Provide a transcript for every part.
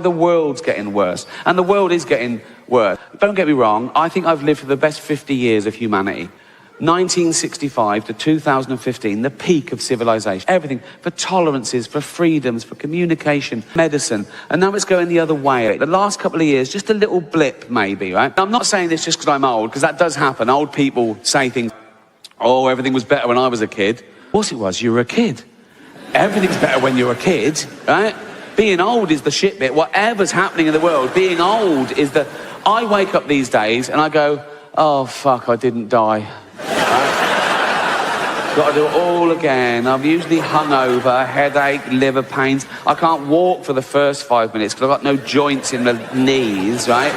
The world's getting worse, and the world is getting worse. Don't get me wrong, I think I've lived for the best 50 years of humanity. 1965 to 2015, the peak of civilization. Everything, for tolerances, for freedoms, for communication, medicine, and now it's going the other way. The last couple of years, just a little blip maybe, right? I'm not saying this just because I'm old, because that does happen. Old people say things, oh, everything was better when I was a kid. Of course it was, you were a kid. Everything's better when you're a kid, right? Being old is the shit bit. Whatever's happening in the world, being old is the... I wake up these days and I go, oh, fuck, I didn't die. Right? Got to do it all again. I'm usually hungover, headache, liver pains. I can't walk for the first 5 minutes because I've got no joints in the knees, right?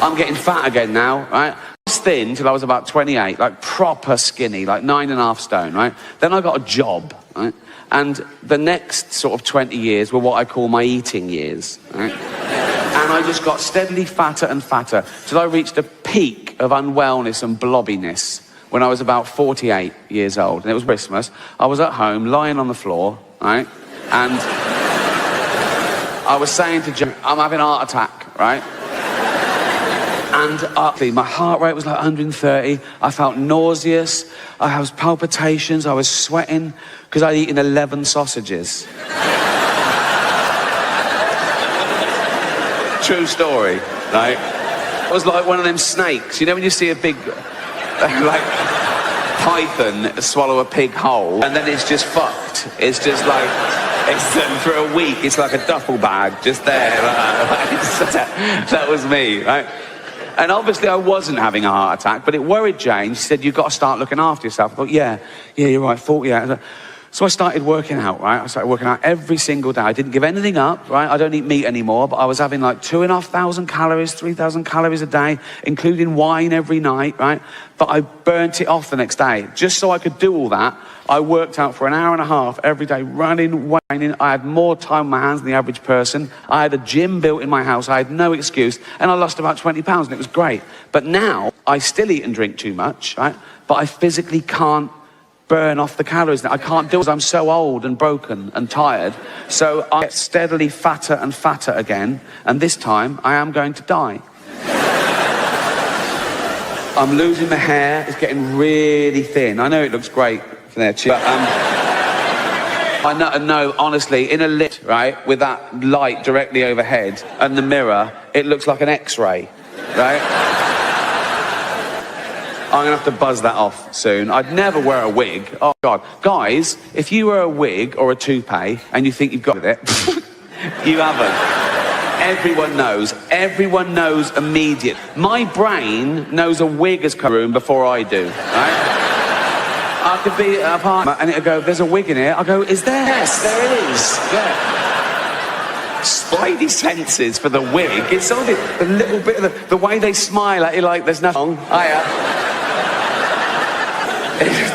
I'm getting fat again now, right? I was thin till I was about 28, like proper skinny, like 9.5 stone, right? Then I got a job, right? And the next sort of 20 years were what I call my eating years, right? And I just got steadily fatter and fatter till I reached a peak of unwellness and blobbiness when I was about 48 years old. And it was Christmas. I was at home, lying on the floor, right? And I was saying to Joe, I'm having a heart attack, right? And my heart rate was like 130. I felt nauseous. I had palpitations. I was sweating because I'd eaten 11 sausages. True story, right? I was like one of them snakes. You know when you see a big, like, python swallow a pig whole and then it's just fucked. It's just like, it's for a week, it's like a duffel bag just there. That was me, right? And obviously I wasn't having a heart attack, but it worried Jane. She said, you've got to start looking after yourself. I thought, yeah, you're right, 48. So I started working out, right? I started working out every single day. I didn't give anything up, right? I don't eat meat anymore, but I was having like 2,500 calories, 3,000 calories a day, including wine every night, right? But I burnt it off the next day. Just so I could do all that, I worked out for an hour and a half every day, running, whining. I had more time on my hands than the average person. I had a gym built in my house. I had no excuse. And I lost about 20 pounds, and it was great. But now, I still eat and drink too much, right? But I physically can't burn off the calories. I can't do it because I'm so old and broken and tired. So I get steadily fatter and fatter again. And this time, I am going to die. I'm losing my hair. It's getting really thin. I know it looks great from there, but I know, honestly, in a lit, right, with that light directly overhead and the mirror, it looks like an X-ray, right? I'm going to have to buzz that off soon. I'd never wear a wig. Oh, God. Guys, if you wear a wig or a toupee and you think you've got it, you haven't. Everyone knows. Everyone knows immediately. My brain knows a wig has come room before I do, right? I could be at a party and it'll go, there's a wig in here. I go, is there? Yes, there is. Yeah. Spidey senses for the wig. It's all the little bit of the way they smile at you like there's nothing wrong.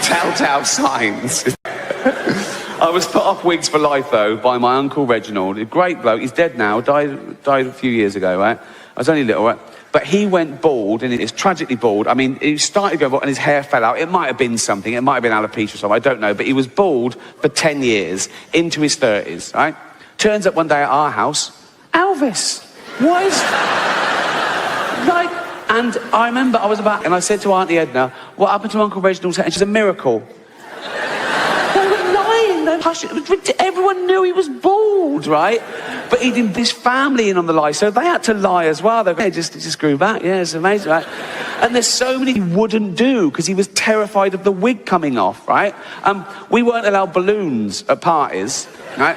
Telltale signs. I was put off wigs for life, though, by my Uncle Reginald. A great bloke. He's dead now. Died a few years ago, right? I was only little, right? But he went bald, and he's tragically bald. I mean, he started going bald, and his hair fell out. It might have been something. It might have been alopecia or something. I don't know. But he was bald for 10 years, into his 30s, right? Turns up one day at our house, Elvis. What is... like... And I remember I was about... And I said to Auntie Edna, what happened to Uncle Reginald's hair? And she's a miracle. Everyone knew he was bald, right? But he did this family in on the lie, so they had to lie as well. They just grew back. Yeah, it's amazing, right? And there's so many he wouldn't do because he was terrified of the wig coming off, right? We weren't allowed balloons at parties, right?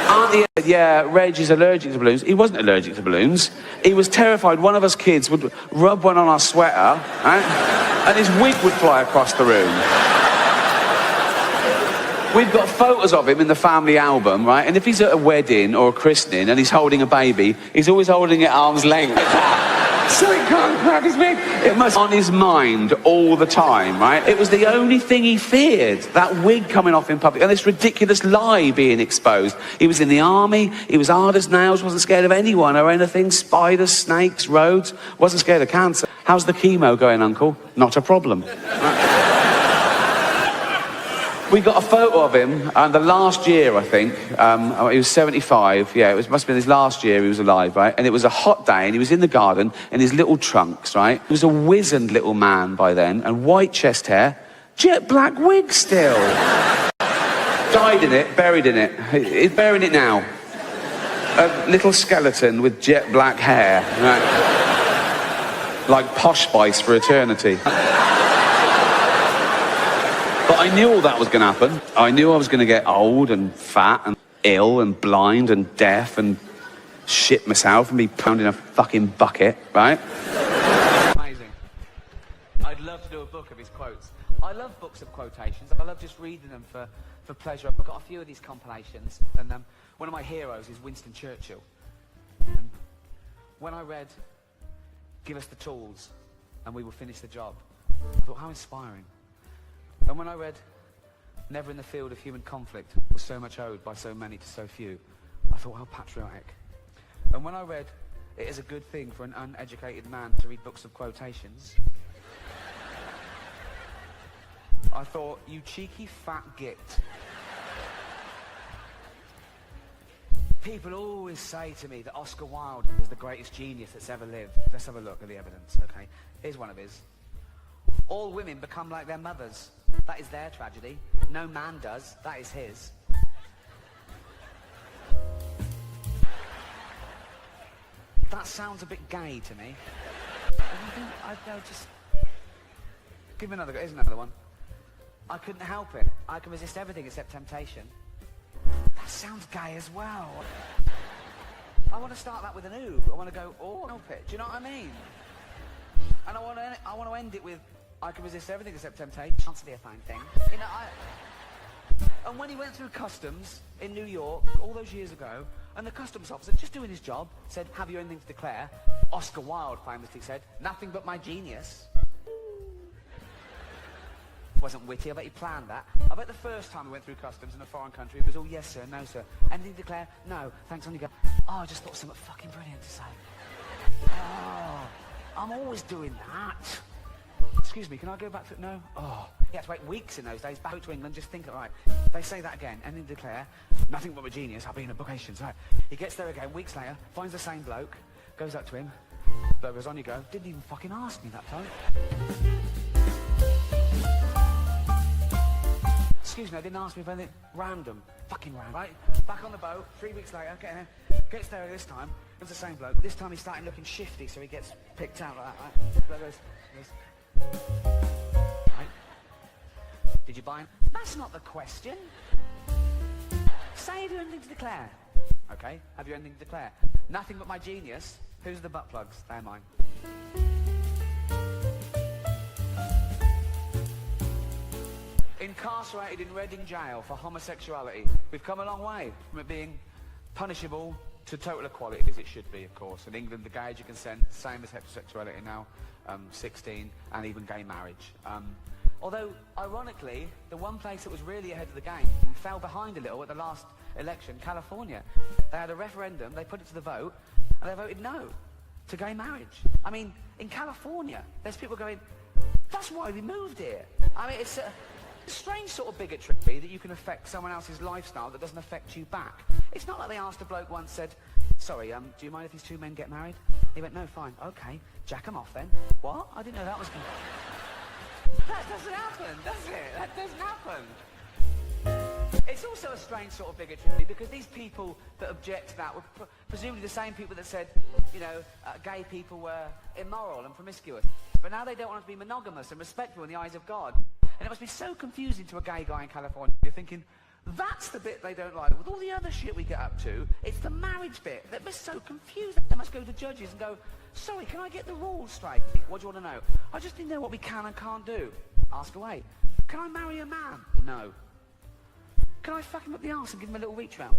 Auntie said, yeah, Reg is allergic to balloons. He wasn't allergic to balloons. He was terrified one of us kids would rub one on our sweater, right? And his wig would fly across the room. We've got photos of him in the family album, right? And if he's at a wedding or a christening and he's holding a baby, he's always holding it at arm's length. So he can't grab his wig. It must be on his mind all the time, right? It was the only thing he feared, that wig coming off in public and this ridiculous lie being exposed. He was in the army, he was hard as nails, wasn't scared of anyone or anything, spiders, snakes, roads, wasn't scared of cancer. How's the chemo going, Uncle? Not a problem. Right? We got a photo of him, and the last year, I think, he was 75, yeah, must have been his last year he was alive, right? And it was a hot day, and he was in the garden in his little trunks, right? He was a wizened little man by then, and white chest hair, jet black wig still. Died in it, buried in it. He's buried it now. A little skeleton with jet black hair, right? Like Posh Spice for eternity. But I knew all that was going to happen. I knew I was going to get old and fat and ill and blind and deaf and shit myself and be pounding a fucking bucket, right? Amazing. I'd love to do a book of his quotes. I love books of quotations. I love just reading them for pleasure. I've got a few of these compilations, and one of my heroes is Winston Churchill. And when I read "Give us the tools and we will finish the job," I thought, how inspiring. And when I read "Never in the field of human conflict was so much owed by so many to so few," I thought, how patriotic. And when I read "It is a good thing for an uneducated man to read books of quotations," I thought, you cheeky fat git. People always say to me that Oscar Wilde is the greatest genius that's ever lived. Let's have a look at the evidence, okay? Here's one of his. All women become like their mothers. That is their tragedy. No man does. That is his. That sounds a bit gay to me. I'll just... Give me another go. Here's another one. I couldn't help it. I can resist everything except temptation. That sounds gay as well. I want to start that with an ooh. I want to go, oh, help it. Do you know what I mean? And I want to end it with, I can resist everything except temptation. Chance to be a fine thing. You know, and when he went through customs in New York all those years ago, and the customs officer, just doing his job, said, have you anything to declare? Oscar Wilde famously said, nothing but my genius. Wasn't witty. I bet he planned that. I bet the first time we went through customs in a foreign country, it was all yes sir, no sir. Anything to declare? No. Thanks, on you go. Oh, I just thought of something fucking brilliant to say. Oh, I'm always doing that. Excuse me, can I go back to... No? Oh, you had to wait weeks in those days. Back to England, just think, right, they say that again, and then declare, nothing but a genius, I'll be in a vocations, right. He gets there again, weeks later, finds the same bloke, goes up to him, bloke goes, on you go, didn't even fucking ask me that time. Excuse me, I didn't ask me for anything random. Fucking random, right? Back on the boat, 3 weeks later, gets there this time, it's the same bloke. This time he's starting looking shifty, so he gets picked out like that, right? Bloke goes, right? Did you buy him? That's not the question. Say, have you anything to declare? Okay, have you anything to declare? Nothing but my genius. Who's the butt plugs? They're mine. Incarcerated in Reading jail for homosexuality. We've come a long way from it being punishable to total equality, as it should be, of course. In England, the age of consent, same as heterosexuality now, 16, and even gay marriage. Although, ironically, the one place that was really ahead of the game and fell behind a little at the last election, California. They had a referendum, they put it to the vote, and they voted no to gay marriage. I mean, in California, there's people going, that's why we moved here. I mean, it's a strange sort of bigotry that you can affect someone else's lifestyle that doesn't affect you back. It's not like they asked a bloke once, said, sorry, do you mind if these two men get married? He went, no, fine. Okay, jack them off then. What? I didn't know that was going to... That doesn't happen, does it? That doesn't happen. It's also a strange sort of bigotry because these people that object to that were presumably the same people that said, you know, gay people were immoral and promiscuous. But now they don't want to be monogamous and respectful in the eyes of God. And it must be so confusing to a gay guy in California. You're thinking, that's the bit they don't like. With all the other shit we get up to, it's the marriage bit that must so confusing. They must go to judges and go, sorry, can I get the rules straight? What do you want to know? I just didn't know what we can and can't do. Ask away. Can I marry a man? No. Can I fuck him up the arse and give him a little reach round?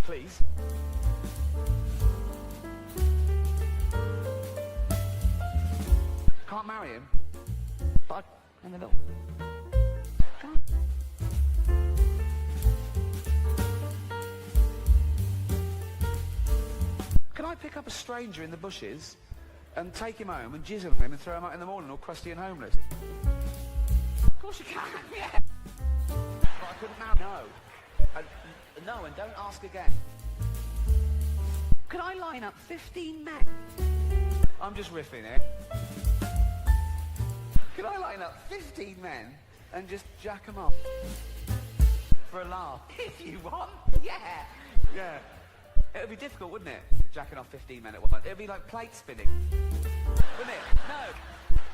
Please. Can't marry him. But in the little... Can I pick up a stranger in the bushes and take him home and jizz on him and throw him out in the morning all crusty and homeless? Of course you can, yeah. But I couldn't marry. No, and don't ask again. Could I line up 15 men? I'm just riffing here. Could I line up 15 men and just jack them up? For a laugh. If you want, yeah. Yeah. It would be difficult, wouldn't it? Jacking off 15 men at once. It would be like plate spinning. Wouldn't it? No.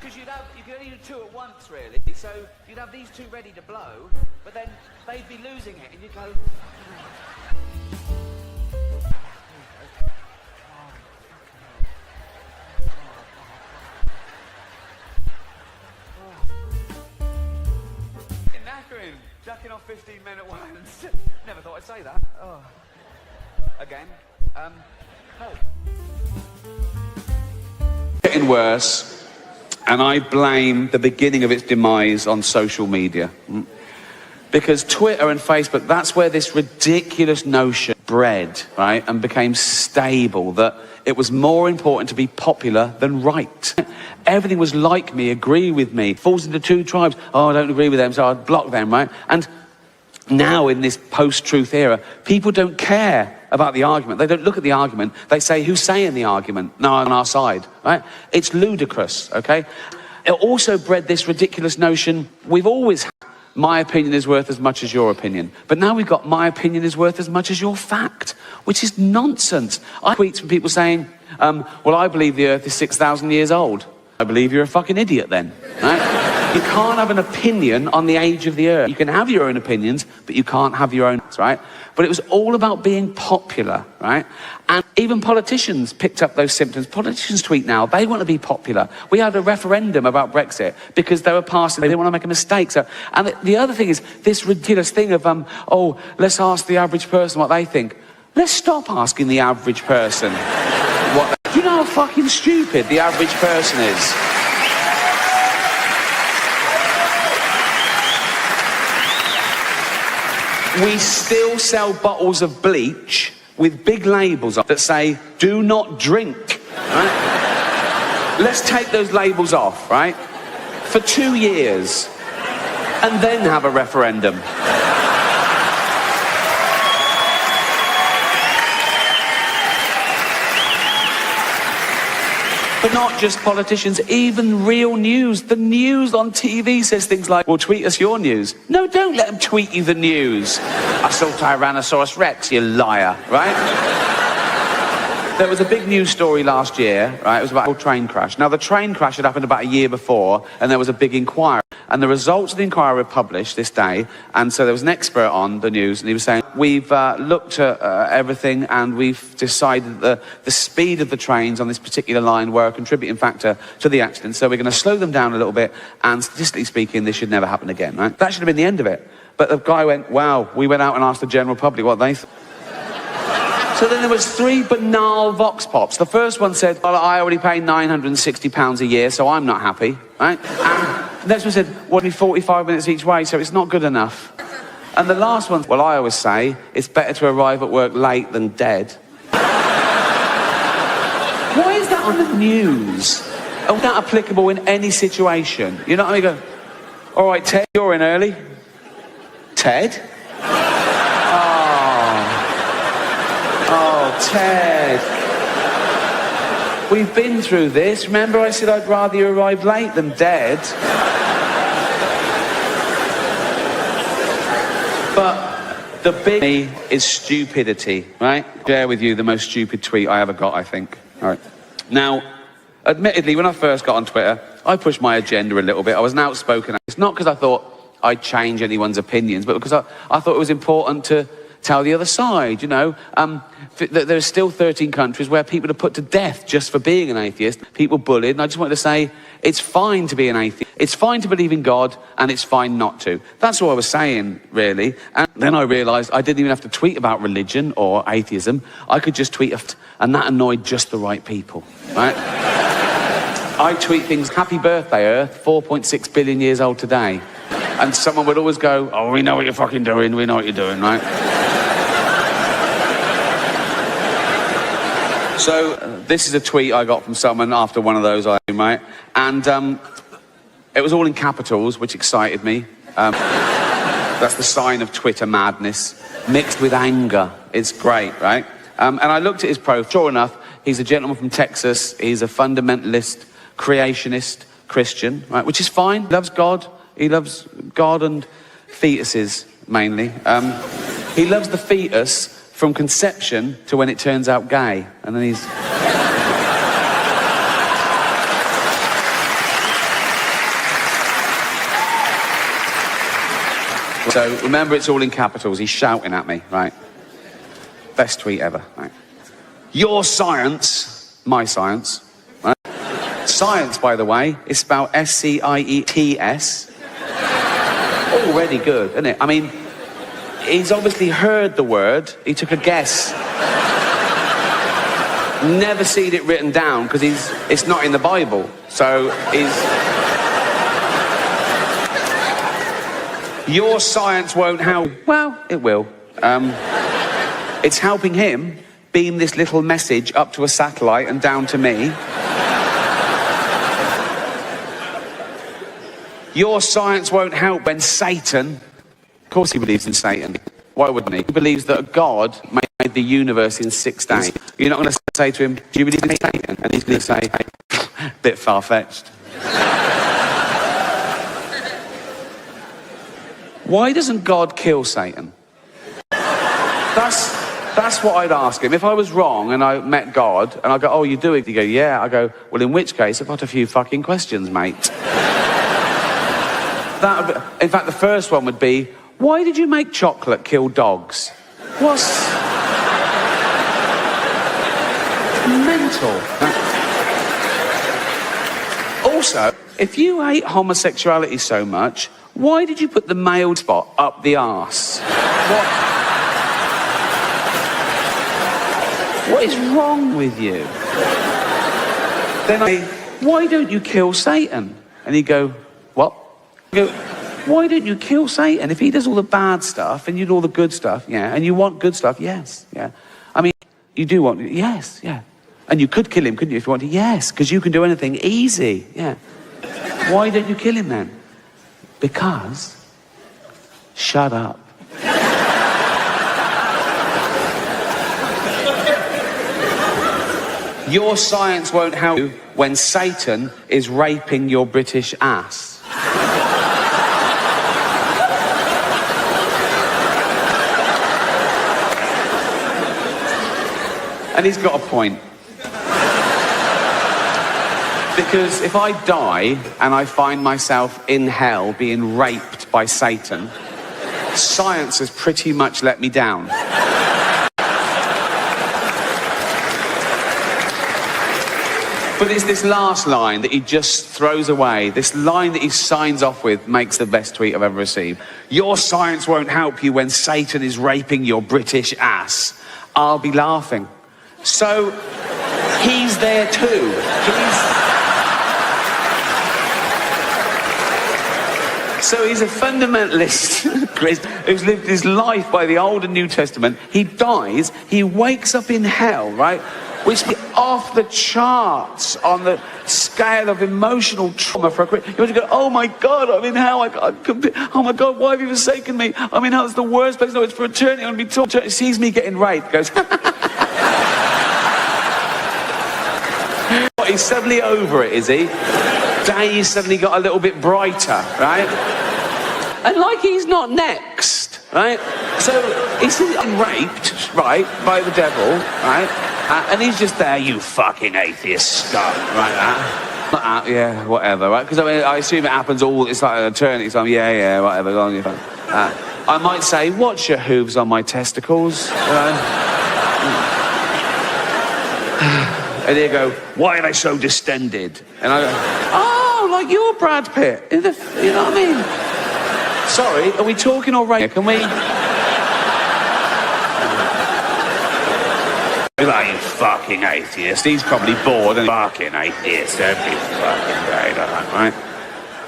Because you could only do 2 at once, really. So you'd have these 2 ready to blow, but then they'd be losing it, and you'd go... Knackering. Jacking off 15 men at once. Never thought I'd say that. Oh. Again. No. Getting worse, and I blame the beginning of its demise on social media. Because Twitter and Facebook, that's where this ridiculous notion bred, right, and became stable, that it was more important to be popular than right. Everything was like me, agree with me, falls into 2 tribes. Oh, I don't agree with them, so I'd block them, right? And now in this post-truth era, people don't care about the argument. They don't look at the argument. They say, who's saying the argument? No, on our side, right? It's ludicrous, okay? It also bred this ridiculous notion we've always had. My opinion is worth as much as your opinion. But now we've got my opinion is worth as much as your fact, which is nonsense. I tweets from people saying, well, I believe the Earth is 6,000 years old. I believe you're a fucking idiot then, right? You can't have an opinion on the age of the Earth. You can have your own opinions, but you can't have your own, right? But it was all about being popular, right? And even politicians picked up those symptoms. Politicians tweet now, they want to be popular. We had a referendum about Brexit because they were passing, they didn't want to make a mistake. So, and the other thing is this ridiculous thing of, oh, let's ask the average person what they think. Let's stop asking the average person what they... Do you know how fucking stupid the average person is? We still sell bottles of bleach with big labels that say, do not drink, right? Let's take those labels off, right? For 2 years, and then have a referendum. But not just politicians, even real news. The news on TV says things like, well, tweet us your news. No, don't let them tweet you the news. I saw Tyrannosaurus Rex, you liar, right? There was a big news story last year, right? It was about a train crash. Now, the train crash had happened about a year before, and there was a big inquiry. And the results of the inquiry were published this day, and so there was an expert on the news, and he was saying, we've looked at everything, and we've decided that the speed of the trains on this particular line were a contributing factor to the accident, so we're going to slow them down a little bit, and statistically speaking, this should never happen again, right? That should have been the end of it. But the guy went, wow, we went out and asked the general public what they thought. So then there was 3 banal vox pops. The first one said, well, I already pay £960 a year, so I'm not happy, right? And the next one said, well, it'll be 45 minutes each way, so it's not good enough. And the last one, well, I always say, it's better to arrive at work late than dead. Why is that on the news? And not applicable in any situation? You know what I mean? Go, all right, Ted, you're in early. Ted? Oh, Ted. We've been through this. Remember I said I'd rather you arrive late than dead? But the big me is stupidity, right? Share with you the most stupid tweet I ever got, I think. All right. Now, admittedly, when I first got on Twitter, I pushed my agenda a little bit. I was an outspoken. It's not because I thought I'd change anyone's opinions, but because I thought it was important to tell the other side, you know. There are still 13 countries where people are put to death just for being an atheist. People bullied, and I just wanted to say, it's fine to be an atheist. It's fine to believe in God, and it's fine not to. That's what I was saying, really. And then I realised I didn't even have to tweet about religion or atheism. I could just tweet, and that annoyed just the right people, right? I tweet things, happy birthday, Earth, 4.6 billion years old today. And someone would always go, oh, we know what you're fucking doing, we know what you're doing, right? So, this is a tweet I got from someone after one of those, right? And It was all in capitals, which excited me. That's the sign of Twitter madness, mixed with anger. It's great, right? And I looked at his profile. Sure enough, he's a gentleman from Texas. He's a fundamentalist, creationist Christian, right? Which is fine. He loves God. He loves God and fetuses, mainly. He loves the fetus from conception to when it turns out gay. And then he's... So remember, it's all in capitals. He's shouting at me, right? Best tweet ever, right? Your science, my science, right? Science, by the way, is spelled S-C-I-E-T-S. Already good, isn't it? I mean, he's obviously heard the word. He took a guess. Never seen it written down because it's not in the Bible. So your science won't help. Well, it will. It's helping him beam this little message up to a satellite and down to me. Your science won't help when Satan... Of course he believes in Satan. Why wouldn't he? He believes that God made the universe in 6 days. You're not going to say to him, do you believe in Satan? And he's going to say, bit far-fetched. Why doesn't God kill Satan? That's what I'd ask him. If I was wrong and I met God and I go, oh, you do it? He'd go, yeah. I go, well, in which case, I've got a few fucking questions, mate. In fact, the first one would be, why did you make chocolate kill dogs? What's... mental. Also, if you hate homosexuality so much, why did you put the male spot up the arse? What is wrong with you? Then why don't you kill Satan? And he'd go, what? I go, why don't you kill Satan? If he does all the bad stuff and you do all the good stuff, yeah, and you want good stuff, yes, yeah. I mean, you do want, yes, yeah. And you could kill him, couldn't you, if you wanted? Yes, because you can do anything easy, yeah. Why don't you kill him then? Because, shut up. Your science won't help you when Satan is raping your British ass. And he's got a point. Because if I die and I find myself in hell being raped by Satan, science has pretty much let me down. But it's this last line that he just throws away. This line that he signs off with makes the best tweet I've ever received. Your science won't help you when Satan is raping your British ass. I'll be laughing. So, he's there too. So he's a fundamentalist who's lived his life by the Old and New Testament. He dies, he wakes up in hell, right? Which is off the charts on the scale of emotional trauma for a Christian. You want to go, oh my God, I'm in hell. Oh my God, why have you forsaken me? I'm in hell, it's the worst place. No, it's for eternity. I'm going to be tortured. He sees me getting raped, goes, he's suddenly over it, is he? Days suddenly got a little bit brighter, right? And like he's not next, right? So he's raped, right, by the devil, right? And he's just there, you fucking atheist scum, right? Yeah, whatever, right? Because I mean, I assume it happens all, it's like an eternity, so yeah, whatever, go on your phone. I might say, watch your hooves on my testicles, And he'll go, why are they so distended? And I go, oh, like you're Brad Pitt. You know what I mean? Sorry, are we talking already? Can we... Like, you fucking atheist. He's probably bored and fucking atheist every fucking day, right?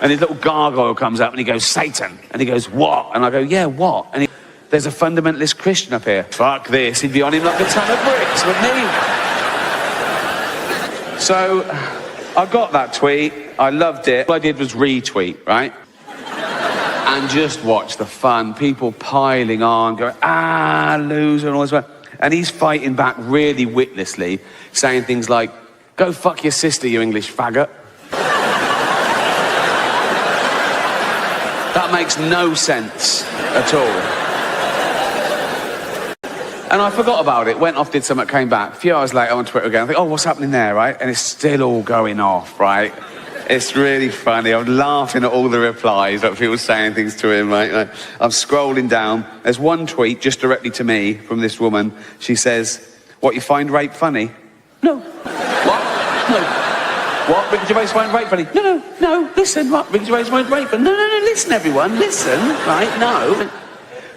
And his little gargoyle comes up and he goes, Satan. And he goes, what? And I go, yeah, what? And there's a fundamentalist Christian up here. Fuck this. He'd be on him like a ton of bricks, wouldn't he? So, I got that tweet. I loved it. All I did was retweet, right? And just watch the fun. People piling on, going, loser, and all this. And he's fighting back really witlessly, saying things like, go fuck your sister, you English faggot. That makes no sense at all. And I forgot about it, went off, did something, came back. A few hours later on Twitter again, I think, oh, what's happening there, right? And it's still all going off, right? It's really funny. I'm laughing at all the replies, like people saying things to him, right? Like, I'm scrolling down. There's one tweet just directly to me from this woman. She says, what, you find rape funny? No. What? No. What? Ricky Gervais find rape funny? No. Listen, what? Ricky Gervais find rape funny? No. Listen, everyone. Listen, right? No.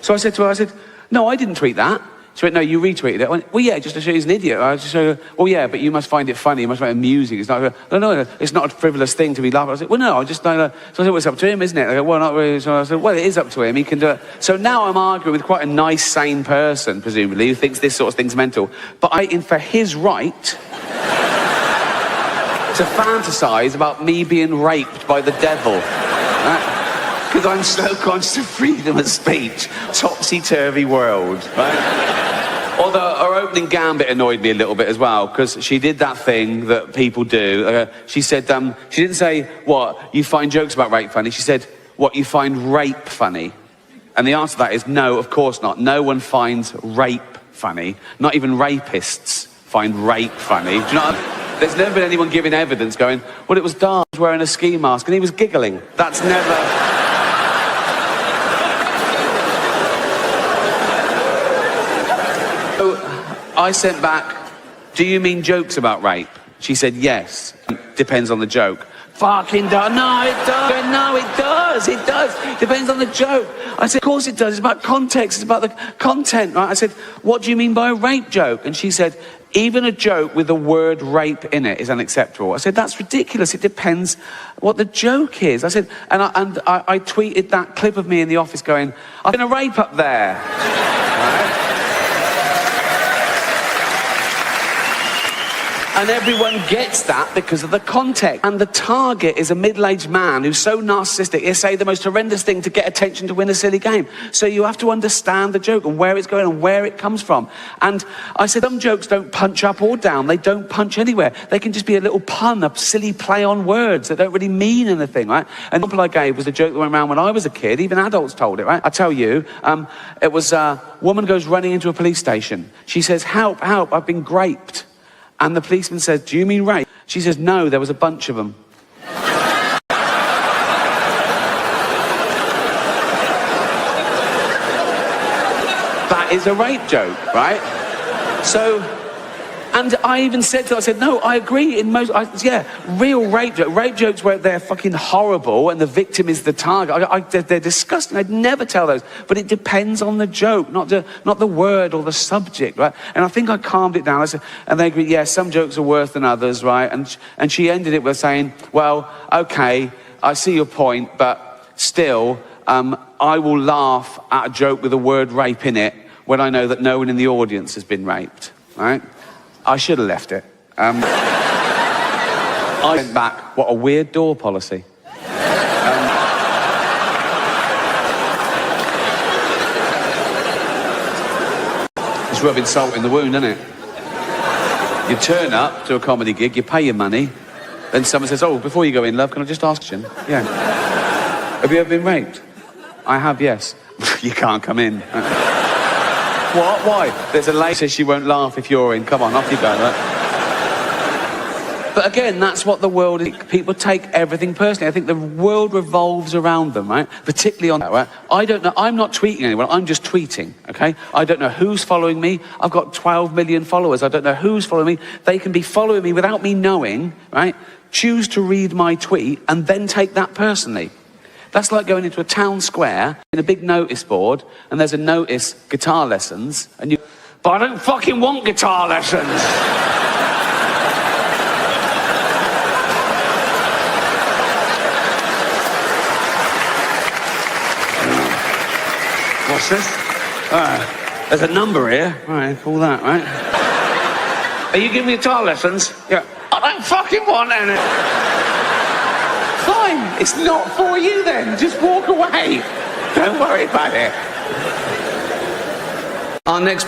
So I said to her, no, I didn't tweet that. She went, no, you retweeted it. I went, well, yeah, just to show you he's an idiot. I just show her, well, yeah, but you must find it funny. You must find it amusing. It's not, no, it's not a frivolous thing to be laughing. I said, well, no, I just, so I said, well, it's up to him, isn't it? I go, well, not really. So I said, well, it is up to him. He can do it. So now I'm arguing with quite a nice, sane person, presumably, who thinks this sort of thing's mental. But I'm fighting for his right to fantasize about me being raped by the devil. Right? Because I'm so conscious of freedom of speech. Topsy-turvy world, right? Although her opening gambit annoyed me a little bit as well, because she did that thing that people do. She said, she didn't say, what, you find jokes about rape funny? She said, what, you find rape funny? And the answer to that is no, of course not. No one finds rape funny. Not even rapists find rape funny. Do you know what I mean? There's never been anyone giving evidence going, well, it was Dar wearing a ski mask and he was giggling. That's never... I sent back, do you mean jokes about rape? She said, yes. Depends on the joke. Fucking does. No, it does. No, it does. It does. Depends on the joke. I said, of course it does. It's about context. It's about the content, right? I said, what do you mean by a rape joke? And she said, even a joke with the word rape in it is unacceptable. I said, that's ridiculous. It depends what the joke is. I said, and I tweeted that clip of me in the office going, I've been a rape up there. Right? And everyone gets that because of the context. And the target is a middle-aged man who's so narcissistic, he'll say the most horrendous thing to get attention to win a silly game. So you have to understand the joke and where it's going and where it comes from. And I said, some jokes don't punch up or down. They don't punch anywhere. They can just be a little pun, a silly play on words that don't really mean anything, right? And the example I gave was a joke that went around when I was a kid. Even adults told it, right? I tell you, it was a woman goes running into a police station. She says, help, help, I've been raped. And the policeman says, do you mean rape? She says, no, there was a bunch of them. That is a rape joke, right? So, and I even said to her, I said, no, I agree in most, real rape jokes. Rape jokes where they're fucking horrible and the victim is the target. They're disgusting. I'd never tell those. But it depends on the joke, not the word or the subject, right? And I think I calmed it down. I said, and they agreed, yeah, some jokes are worse than others, right? And she ended it with saying, well, okay, I see your point, but still, I will laugh at a joke with the word rape in it when I know that no one in the audience has been raped, right? I should have left it. I went back, what a weird door policy. It's rubbing salt in the wound, isn't it? You turn up to a comedy gig, you pay your money, then someone says, oh, before you go in, love, can I just ask you? Yeah. Have you ever been raped? I have, yes. You can't come in. What? Why? There's a lady who says she won't laugh if you're in. Come on, off you go, right? But again, that's what the world is. People take everything personally. I think the world revolves around them, right? Particularly on that, right? I don't know. I'm not tweeting anyone. I'm just tweeting, okay? I don't know who's following me. I've got 12 million followers. I don't know who's following me. They can be following me without me knowing, right? Choose to read my tweet and then take that personally. That's like going into a town square in a big notice board and there's a notice, guitar lessons, and you, but I don't fucking want guitar lessons. What's this? There's a number here. All right, call that, right? Are you giving me guitar lessons? Yeah. I don't fucking want any. Fine, it's not for you then. Just walk away. Don't worry about it. Our next